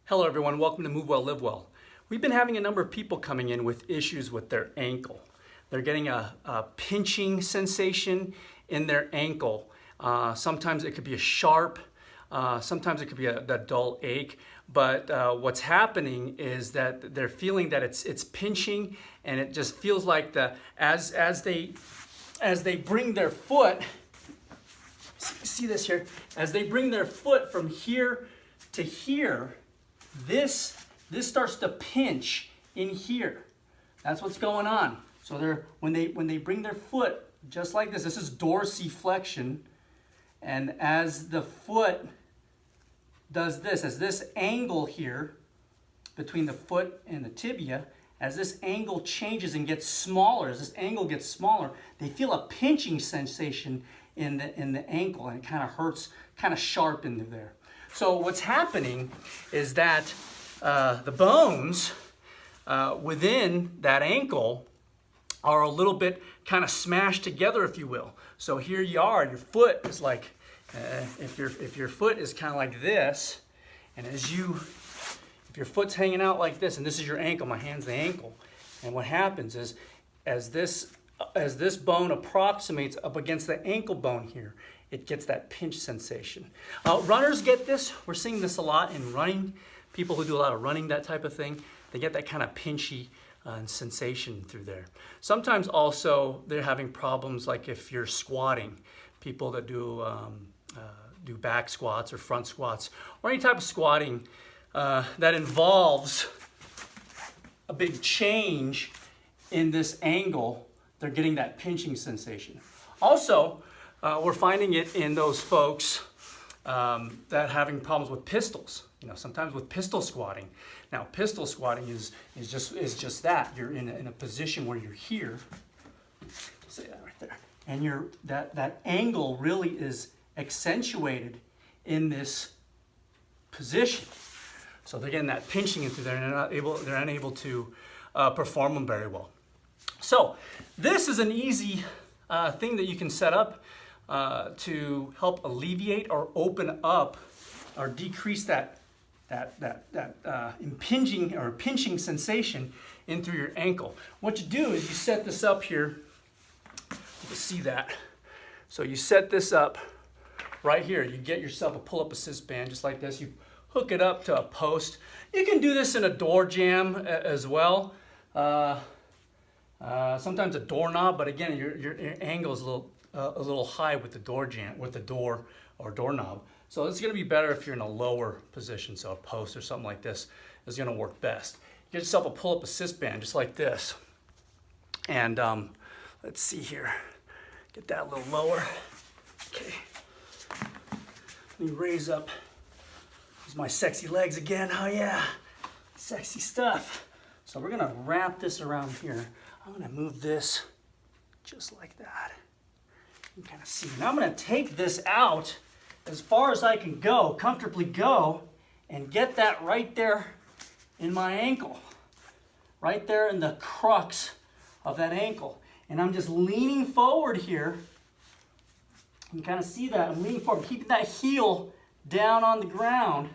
Hello everyone, welcome to Move Well, Live Well. We've been having a number of people coming in with issues with their ankle. They're getting a pinching sensation in their ankle. Sometimes it could be a sharp, sometimes it could be a dull ache, but what's happening is that they're feeling that it's pinching, and it just feels like as they bring their foot, see this here, as they bring their foot from here to here, this starts to pinch in here. That's what's going on. So when they bring their foot just like this is dorsiflexion, and as the foot does this, as this angle here between the foot and the tibia, as this angle changes and gets smaller, as this angle gets smaller, they feel a pinching sensation in the ankle, and it kind of hurts, kind of sharp into there. So what's happening is that the bones within that ankle are a little bit kind of smashed together, if you will. So here you are, your foot is like, if your foot is kind of like this, and if your foot's hanging out like this, and this is your ankle, my hand's the ankle, and what happens is as this bone approximates up against the ankle bone here, it gets that pinch sensation. Runners get this. We're seeing this a lot in running. People who do a lot of running, that type of thing, they get that kind of pinchy sensation through there. Sometimes also they're having problems like if you're squatting. People that do back squats or front squats or any type of squatting that involves a big change in this angle, they're getting that pinching sensation. Also, we're finding it in those folks that are having problems with pistols. Sometimes with pistol squatting. Now, pistol squatting is just that. You're in a position where you're here. Say that right there. And that angle really is accentuated in this position. So they're getting that pinching into there, and they're unable to perform them very well. So this is an easy thing that you can set up to help alleviate or open up or decrease that impinging or pinching sensation in through your ankle. What you do is you set this up here. You can see that. So you set this up right here. You get yourself a pull-up assist band just like this. You hook it up to a post. You can do this in a door jamb as well. Sometimes a doorknob, but again, your angle is a little high with the door or doorknob. So it's going to be better if you're in a lower position. So a post or something like this is going to work best. Get yourself a pull-up assist band just like this. And let's see here. Get that a little lower. Okay. Let me raise up. There's my sexy legs again. Oh yeah, sexy stuff. So we're going to wrap this around here. I'm going to move this just like that. You can kind of see. Now I'm going to take this out as far as I can go, comfortably go, and get that right there in my ankle. Right there in the crux of that ankle. And I'm just leaning forward here. You can kind of see that. I'm leaning forward, keeping that heel down on the ground.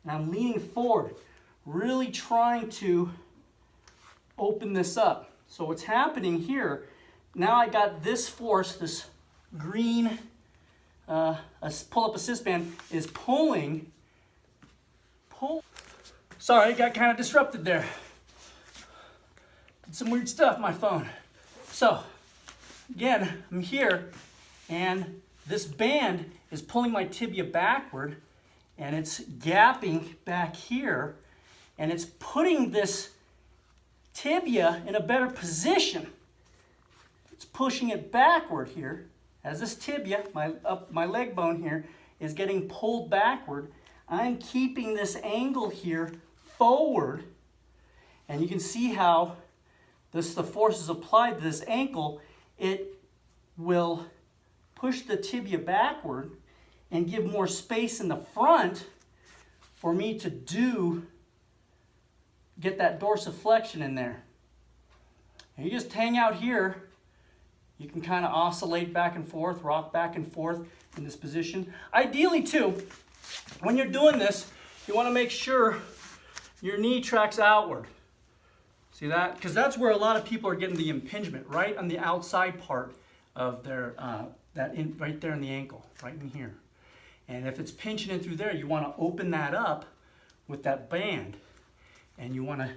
And I'm leaning forward, really trying to open this up. So what's happening here, now I got this force, this green pull-up assist band is pulling. Sorry, it got kind of disrupted there. Did some weird stuff, my phone. So, again, I'm here, and this band is pulling my tibia backward, and it's gapping back here, and it's putting this tibia in a better position. It's pushing it backward here. As this tibia, my leg bone here, is getting pulled backward, I'm keeping this angle here forward. And you can see how the force is applied to this ankle. It will push the tibia backward and give more space in the front for me to get that dorsiflexion in there. And you just hang out here. You can kind of oscillate back and forth, rock back and forth in this position. Ideally too, when you're doing this, you want to make sure your knee tracks outward. See that? Because that's where a lot of people are getting the impingement, right on the outside part of their, right there in the ankle, right in here. And if it's pinching in through there, you want to open that up with that band. And you want to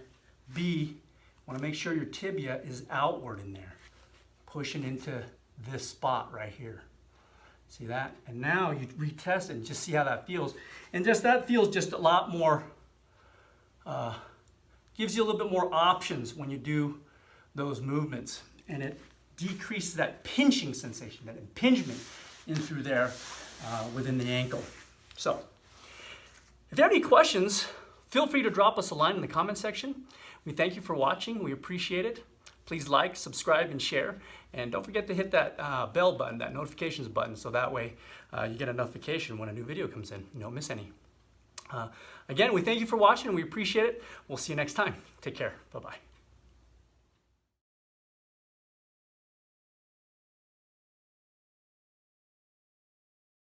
make sure your tibia is outward in there, pushing into this spot right here. See that? And now you retest it and just see how that feels. And just that feels just a lot more, gives you a little bit more options when you do those movements. And it decreases that pinching sensation, that impingement in through there within the ankle. So, if you have any questions, feel free to drop us a line in the comment section. We thank you for watching. We appreciate it. Please like, subscribe, and share. And don't forget to hit that bell button, that notifications button, so that way you get a notification when a new video comes in. You don't miss any. Again, we thank you for watching, and we appreciate it. We'll see you next time. Take care. Bye-bye.